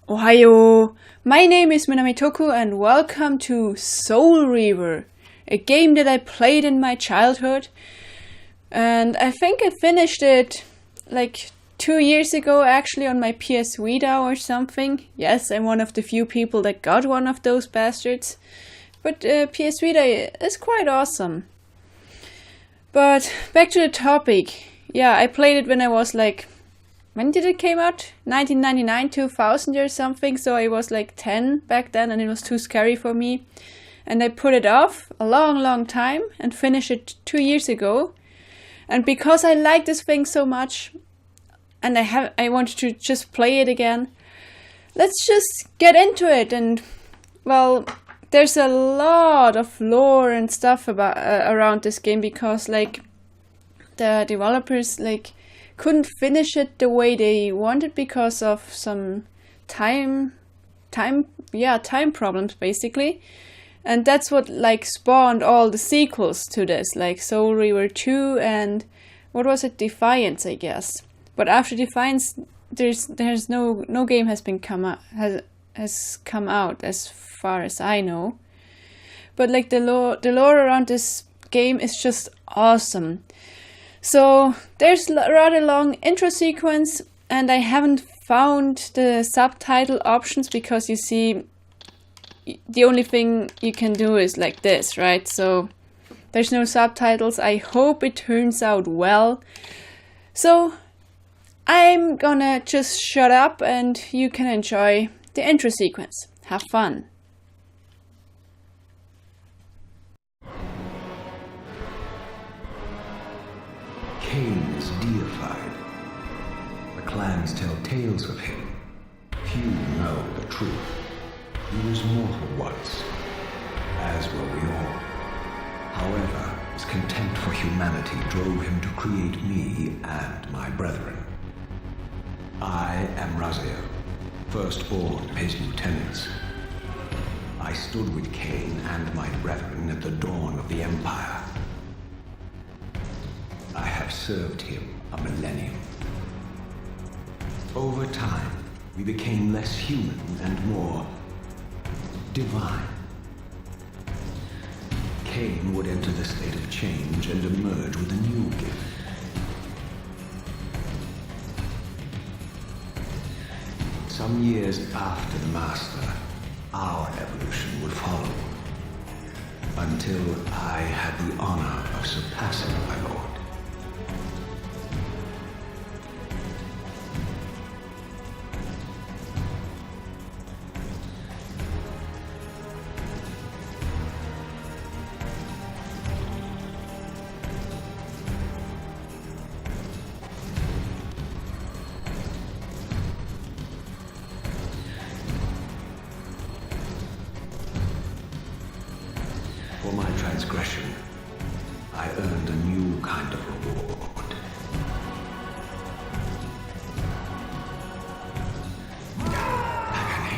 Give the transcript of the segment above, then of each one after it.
Ohayo! My name is Minamitoku and welcome to Soul Reaver, a game that I played in my childhood. And I think I finished it like 2 years ago actually on my PS Vita or something. Yes, I'm one of the few people that got one of those bastards. But PS Vita is quite awesome. But back to the topic. Yeah, I played it when I was like... When did it came out? 1999, 2000 or something. So I was like 10 back then and it was too scary for me. And I put it off a long time and finished it 2 years ago. And because I like this thing so much and I wanted to just play it again, let's just get into it. And well, there's a lot of lore and stuff about around this game because like the developers like couldn't finish it the way they wanted because of some time problems basically. And that's what like spawned all the sequels to this, like Soul Reaver 2 and what was it, Defiance, I guess. But after Defiance, there's no game has come out as far as I know. But like the lore around this game is just awesome. So there's a rather long intro sequence, and I haven't found the subtitle options because you see, the only thing you can do is like this, right? So there's no subtitles. I hope it turns out well. So I'm gonna just shut up and you can enjoy the intro sequence. Have fun. Kain is deified. The clans tell tales of him. Few know the truth. He was mortal once, as were we all. However, his contempt for humanity drove him to create me and my brethren. I am Raziel, firstborn of his lieutenants. I stood with Kain and my brethren at the dawn of the Empire. I have served him a millennium. Over time, we became less human and more divine. Kain would enter the state of change and emerge with a new gift. Some years after the Master, our evolution would follow, until I had the honor of surpassing my lord. For my transgression, I earned a new kind of reward. Agony.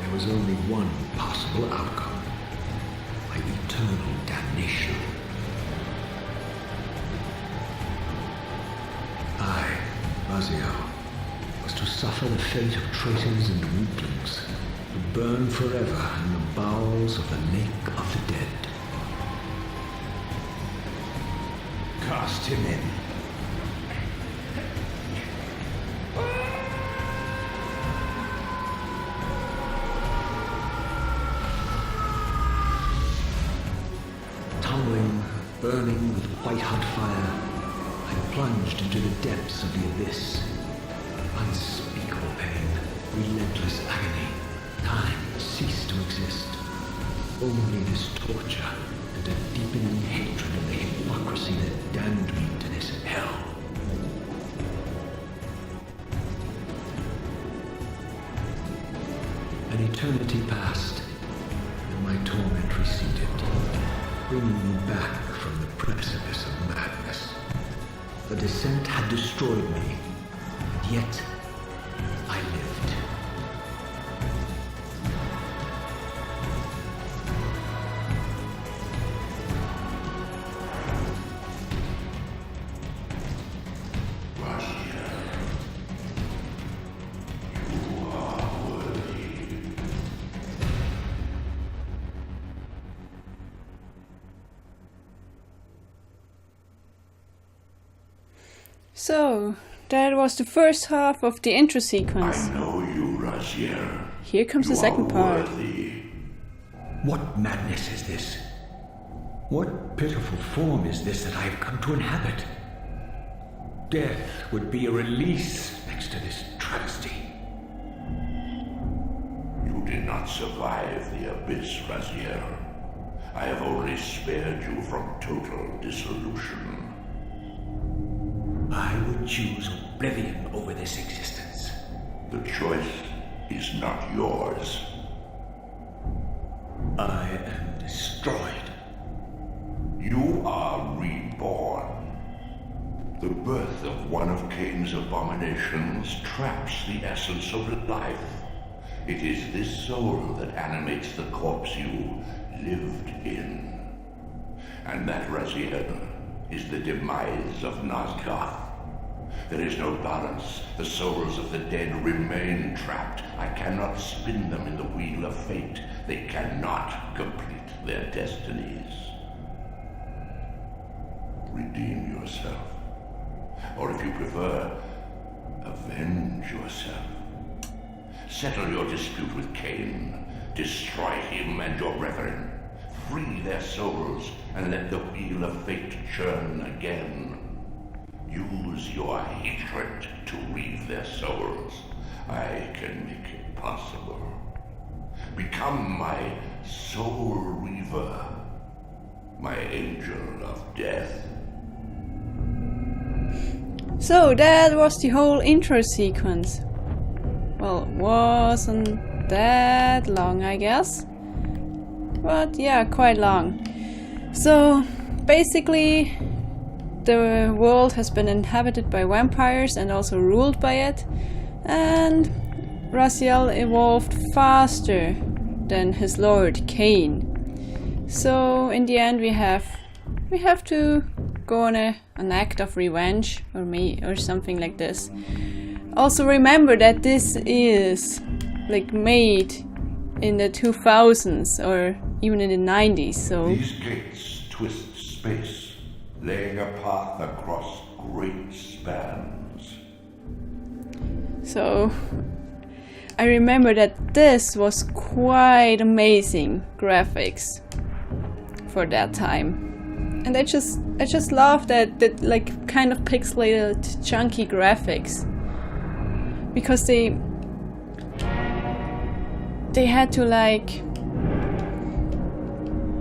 There was only one possible outcome. Eternal damnation. I, Raziel, was to suffer the fate of traitors and weaklings, to burn forever in the bowels of the lake of the dead. Cast him in. Burning with white-hot fire, I plunged into the depths of the abyss. Unspeakable pain, relentless agony. Time ceased to exist. Only this torture and a deepening hatred of the hypocrisy that damned me to this hell. An eternity passed, and my torment receded, bringing me back from the precipice of madness. The descent had destroyed me, and yet I lived. So, that was the first half of the intro sequence. I know you, Raziel. Here comes the second part. Worthy. What madness is this? What pitiful form is this that I have come to inhabit? Death would be a release next to this travesty. You did not survive the abyss, Raziel. I have only spared you from total dissolution. I would choose oblivion over this existence. The choice is not yours. I am destroyed. You are reborn. The birth of one of Kain's abominations traps the essence of life. It is this soul that animates the corpse you lived in. And that, Raziel, is the demise of Nazgoth. There is no balance. The souls of the dead remain trapped. I cannot spin them in the wheel of fate. They cannot complete their destinies. Redeem yourself. Or if you prefer, avenge yourself. Settle your dispute with Kain. Destroy him and your brethren. Free their souls and let the wheel of fate churn again. Use your hatred to reave their souls. I can make it possible. Become my soul reaver, my angel of death. So that was the whole intro sequence. Well, it wasn't that long, I guess. But yeah, quite long. So basically, the world has been inhabited by vampires and also ruled by it. And Raziel evolved faster than his lord Kain. So in the end, we have to go on an act of revenge, or something like this. Also remember that this is like made in the 2000s or even in the 90s. So these gates twist space, laying a path across great spans. So I remember that this was quite amazing graphics for that time. And I just love that like kind of pixelated chunky graphics. Because they had to like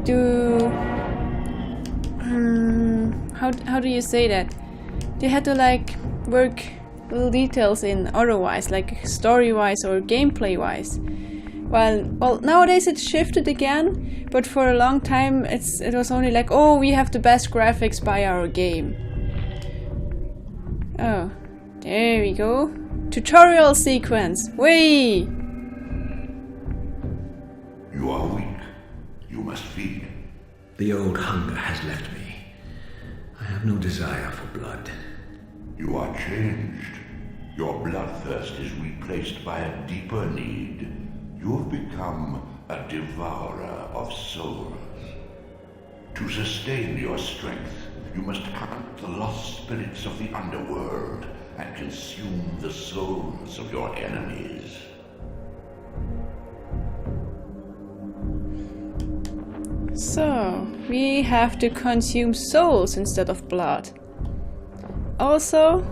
do how do you say that? They had to like work little details in otherwise, like story-wise or gameplay-wise. Well, nowadays it's shifted again, but for a long time it was only like, oh, we have the best graphics by our game. Oh, there we go. Tutorial sequence. Whee! You are weak. You must feed. The old hunger has left me. I have no desire for blood. You are changed. Your bloodthirst is replaced by a deeper need. You have become a devourer of souls. To sustain your strength, you must hunt the lost spirits of the underworld and consume the souls of your enemies. So, we have to consume souls instead of blood. Also,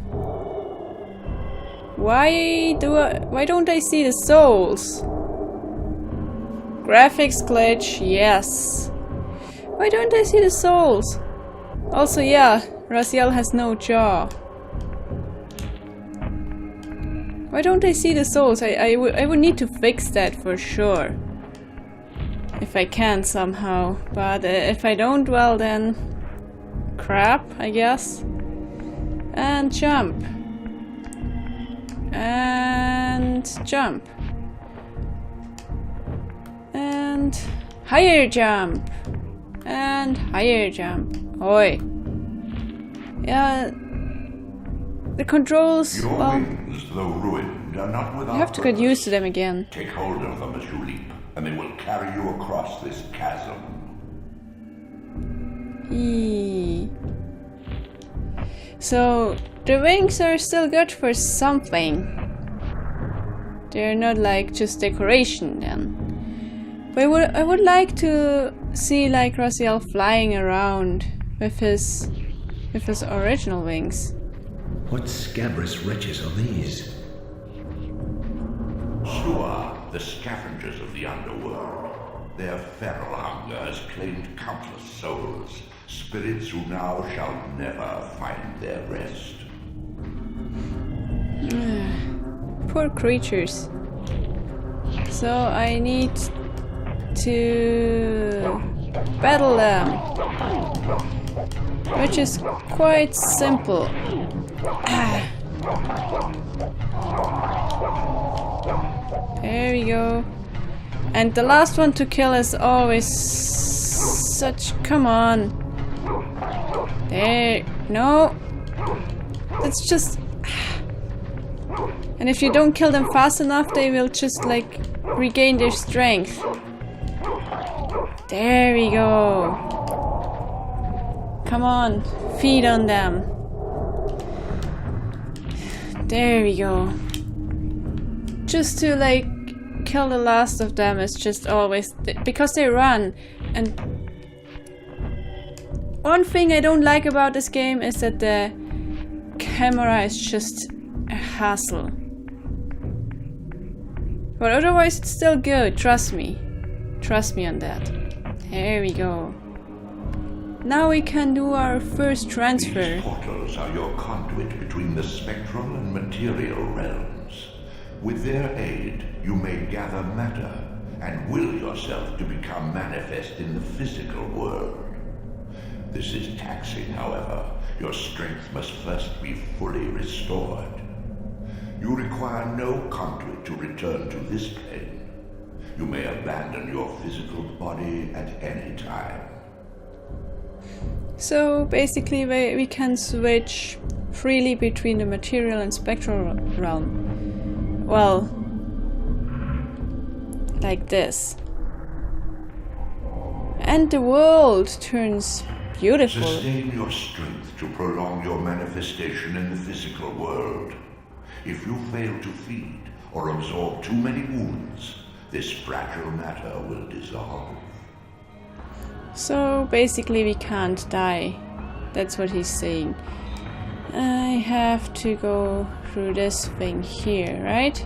why don't I see the souls? Graphics glitch, yes. Why don't I see the souls? Also, yeah, Raziel has no jaw. Why don't I see the souls? I would need to fix that for sure. If I can somehow. But if I don't, well then... crap, I guess. And jump. And jump. And higher jump. And higher jump. Oi. Yeah. The controls, Your well, wings, though ruined, are not without you have to get purpose. used to them again. Take hold of them as you leap, and they will carry you across this chasm. Eee. So The wings are still good for something. They're not like just decoration then. But I would like to see like Raziel flying around with his original wings. What scabrous wretches are these? Sure, the scavengers of the underworld. Their feral hunger has claimed countless souls, spirits who now shall never find their rest. Poor creatures. So I need to battle them, which is quite simple. There we go. And the last one to kill is always such... Come on. There. No. It's just... And if you don't kill them fast enough, they will just like regain their strength. There we go. Come on. Feed on them. There we go. Just to like kill the last of them is just always because they run. And one thing I don't like about this game is that the camera is just a hassle. But otherwise it's still good, trust me. Trust me on that. There we go. Now we can do our first transfer. These portals are your conduit between the spectral and material realms. With their aid, you may gather matter and will yourself to become manifest in the physical world. This is taxing, however. Your strength must first be fully restored. You require no conduit to return to this plane. You may abandon your physical body at any time. So basically we can switch freely between the material and spectral realm. Well, like this. And the world turns beautiful. Sustain your strength to prolong your manifestation in the physical world. If you fail to feed or absorb too many wounds, this fragile matter will dissolve. So basically we can't die. That's what he's saying. I have to go through this thing here, right?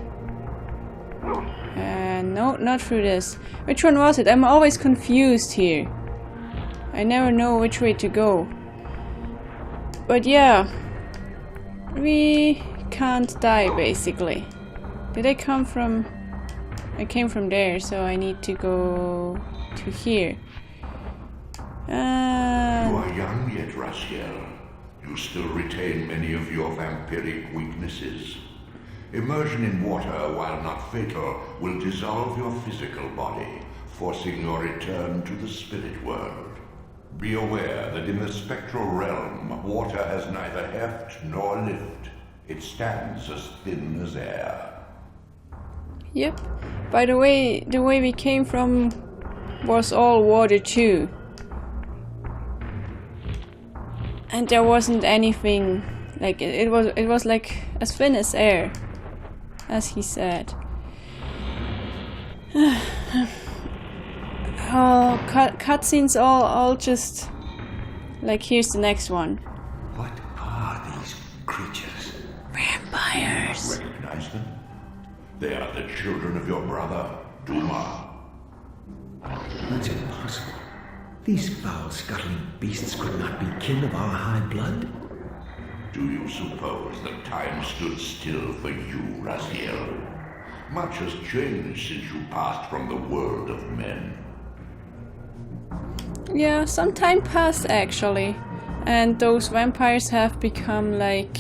No, not through this. Which one was it? I'm always confused here. I never know which way to go. But yeah. We can't die basically. Did I come from... I came from there, so I need to go to here. You are young yet, Raziel. You still retain many of your vampiric weaknesses. Immersion in water, while not fatal, will dissolve your physical body, forcing your return to the spirit world. Be aware that in the spectral realm, water has neither heft nor lift. It stands as thin as air. Yep. By the way we came from was all water too. And there wasn't anything like it was like as thin as air, as he said. Oh, cutscenes all just like here's the next one. What are these creatures? Vampires. Recognize them? They are the children of your brother, Duma. That's impossible. These foul scuttling beasts could not be kin of our high blood. Do you suppose that time stood still for you, Raziel? Much has changed since you passed from the world of men. Yeah, some time passed actually. And those vampires have become like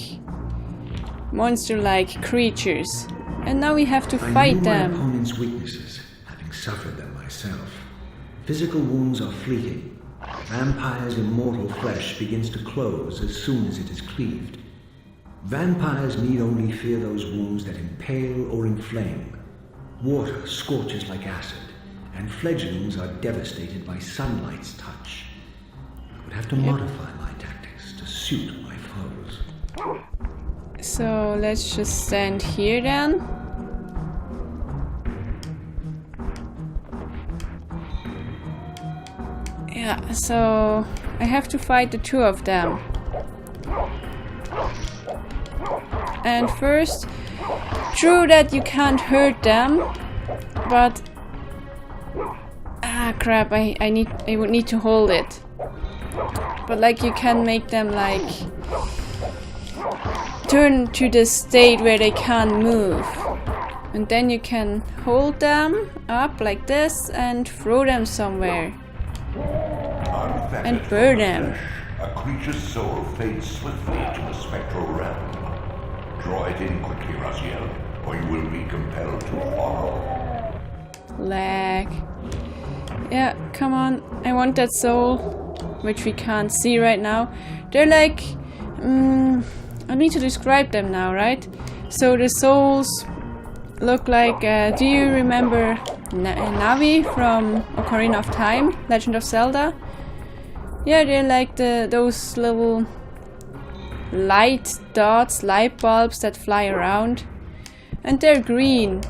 monster-like creatures. And now we have to fight them. I knew my opponent's weaknesses, having suffered them myself. Physical wounds are fleeting. Vampire's immortal flesh begins to close as soon as it is cleaved. Vampires need only fear those wounds that impale or inflame. Water scorches like acid, and fledglings are devastated by sunlight's touch. I would have to modify my tactics to suit my foes. So let's just stand here then. Yeah, so I have to fight the two of them. And first, true that you can't hurt them, but crap, I would need to hold it. But like you can make them like turn to the state where they can't move. And then you can hold them up like this and throw them somewhere. And burn them. A creature's soul fades swiftly into the spectral realm. Draw it in quickly, Raziel, or you will be compelled to follow. Lag. Yeah, come on. I want that soul, which we can't see right now. They're like... I need to describe them now, right? So the souls look like... do you remember Navi from Ocarina of Time? Legend of Zelda? Yeah, they're like those little light dots, light bulbs that fly around. And they're green.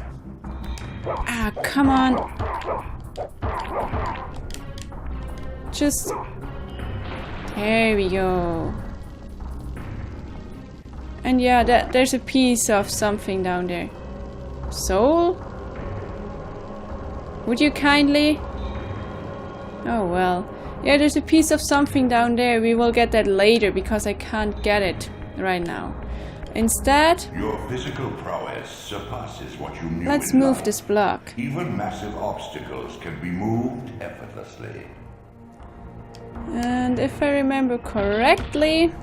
Come on. Just... There we go. And yeah, there's a piece of something down there. Soul? Would you kindly? Oh well. Yeah, there's a piece of something down there. We will get that later because I can't get it right now. Instead, your physical prowess surpasses what you knew. Let's move this block. Even massive obstacles can be moved effortlessly. And if I remember correctly,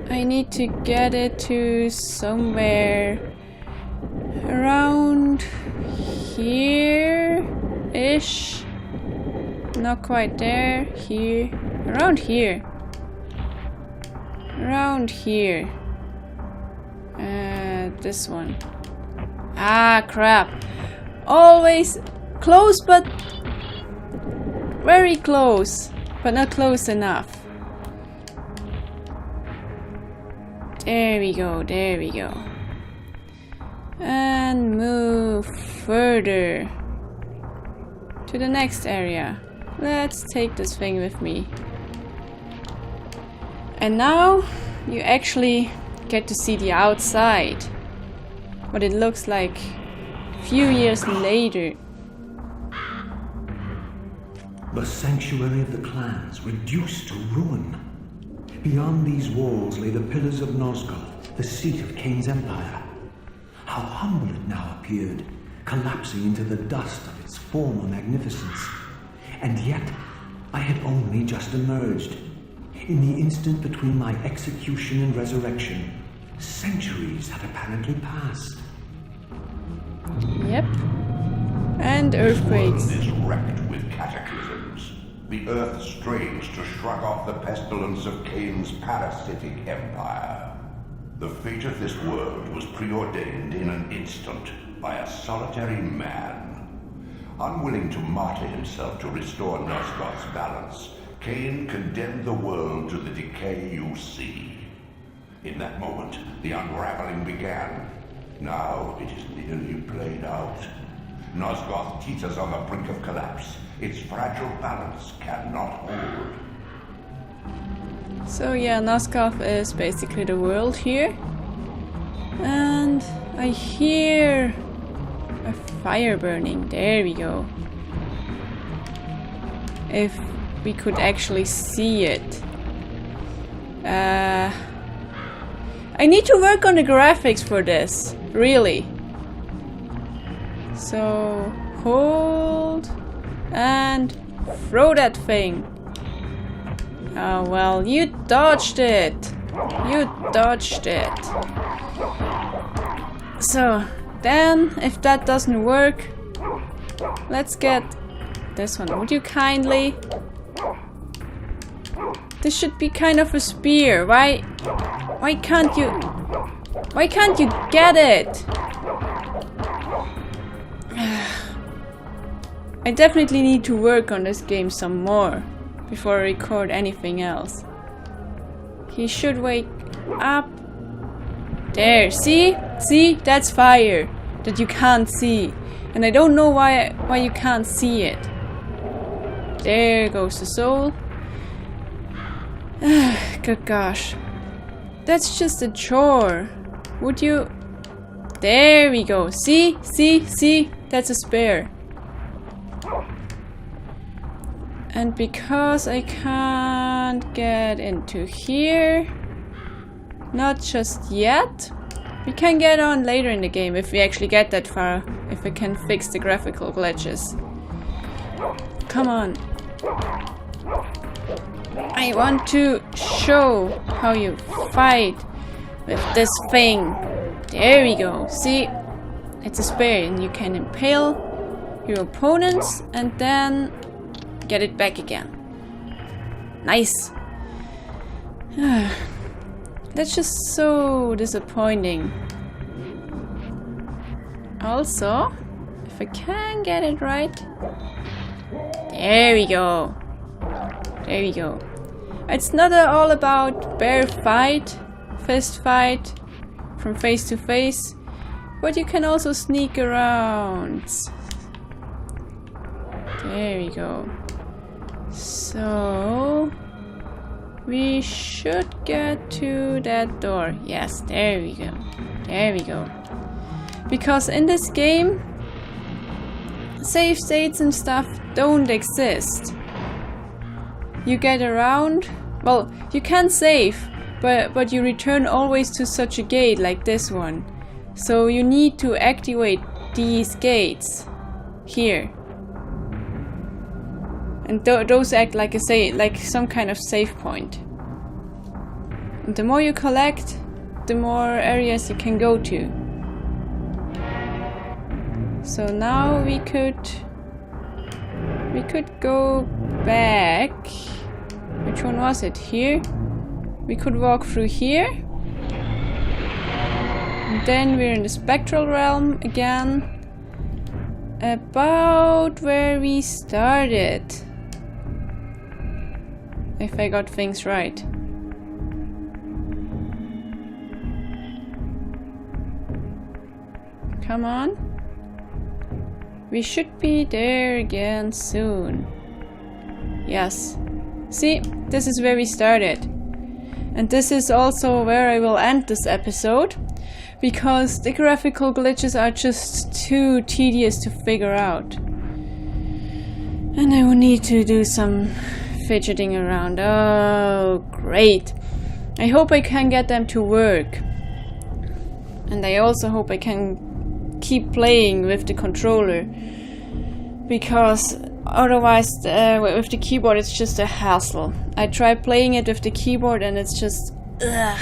I need to get it to somewhere around here-ish. Not quite there. Here. Around here. Around here. This one. Crap. Always close, but very close. But not close enough. There we go, there we go. And move further to the next area. Let's take this thing with me. And now you actually get to see the outside. What it looks like a few years later. The sanctuary of the clans reduced to ruin. Beyond these walls lay the pillars of Nosgoth, the seat of Kain's empire. How humble it now appeared, collapsing into the dust of its former magnificence. And yet, I had only just emerged. In the instant between my execution and resurrection, centuries had apparently passed. Yep. And earthquakes. The world is wrecked with cataclysms. The earth strains to shrug off the pestilence of Kain's parasitic empire. The fate of this world was preordained in an instant by a solitary man. Unwilling to martyr himself to restore Nosgoth's balance, Kain condemned the world to the decay you see. In that moment, the unraveling began. Now it is nearly played out. Nosgoth teeters on the brink of collapse. Its fragile balance cannot hold. So yeah, Nosgoth is basically the world here. And I hear a fire burning. There we go. If we could actually see it. I need to work on the graphics for this. Really. So hold and throw that thing. Oh well, you dodged it. You dodged it. So then, if that doesn't work, let's get this one. Would you kindly? This should be kind of a spear. Why can't you? Why can't you get it? I definitely need to work on this game some more before I record anything else. He should wake up. There, see? See? That's fire that you can't see. And I don't know why you can't see it. There goes the soul. Good gosh. That's just a chore. Would you... There we go. See? See? See? That's a spare. And because I can't get into here, not just yet, we can get on later in the game if we actually get that far, if we can fix the graphical glitches. Come on. I want to show how you fight with this thing. There we go. See? It's a spear and you can impale your opponents and then get it back again. Nice. That's just so disappointing. Also, if I can get it right. There we go. There we go. It's not all about bare fight, fist fight, from face to face, but you can also sneak around. There we go. So we should get to that door. Yes, there we go. There we go. Because in this game, save states and stuff don't exist. You get around, well, you can save, but you return always to such a gate like this one. So you need to activate these gates here. And those act like like some kind of save point. And the more you collect, the more areas you can go to. So now we could go back. Which one was it? Here? We could walk through here. And then we're in the spectral realm again. About where we started. If I got things right. Come on. We should be there again soon. Yes. See, this is where we started. And this is also where I will end this episode. Because the graphical glitches are just too tedious to figure out. And I will need to do some fidgeting around. Oh, great. I hope I can get them to work. And I also hope I can keep playing with the controller. Because otherwise, with the keyboard, it's just a hassle. I tried playing it with the keyboard and it's just... ugh.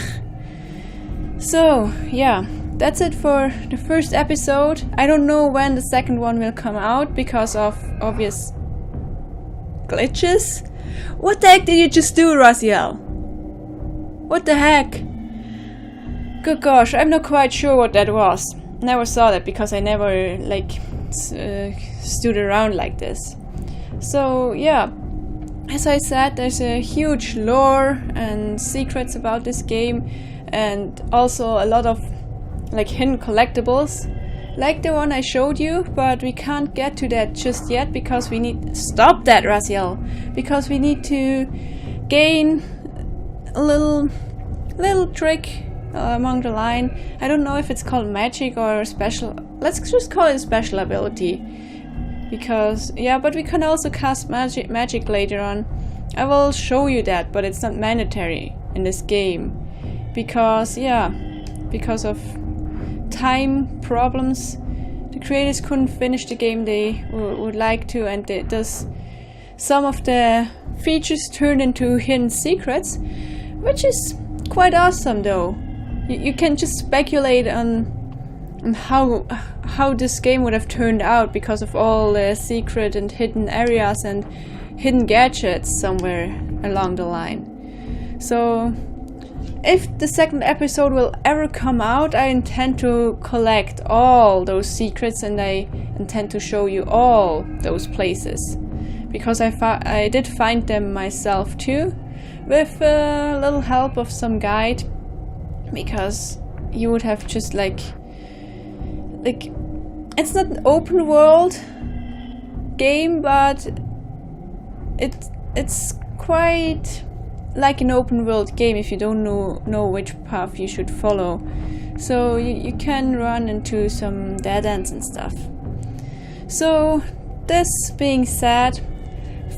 So, yeah. That's it for the first episode. I don't know when the second one will come out because of obvious glitches. What the heck did you just do, Raziel? What the heck? Good gosh, I'm not quite sure what that was. Never saw that because I never, stood around like this. So, yeah. As I said, there's a huge lore and secrets about this game. And also a lot of, hidden collectibles. Like the one I showed you, but we can't get to that just yet because we need... Stop that, Raziel! Because we need to gain a little trick along the line. I don't know if it's called magic or special... Let's just call it a special ability. Because, yeah, but we can also cast magic later on. I will show you that, but it's not mandatory in this game. Because, yeah, because of time problems, the creators couldn't finish the game they would like to, and thus some of the features turned into hidden secrets, which is quite awesome though. You can just speculate on how this game would have turned out because of all the secret and hidden areas and hidden gadgets somewhere along the line. So if the second episode will ever come out, I intend to collect all those secrets and I intend to show you all those places. Because I did find them myself too, with a little help of some guide. Because you would have just like it's not an open world game, but it's quite like an open world game if you don't know which path you should follow. So you can run into some dead ends and stuff. So this being said,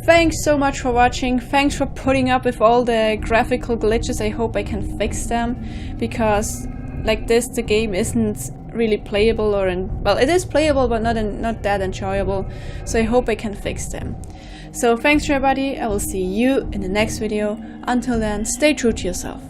thanks so much for watching. Thanks for putting up with all the graphical glitches. I hope I can fix them, because like this the game isn't really playable, well, it is playable but not that enjoyable. So I hope I can fix them. So thanks everybody. I will see you in the next video. Until then, stay true to yourself.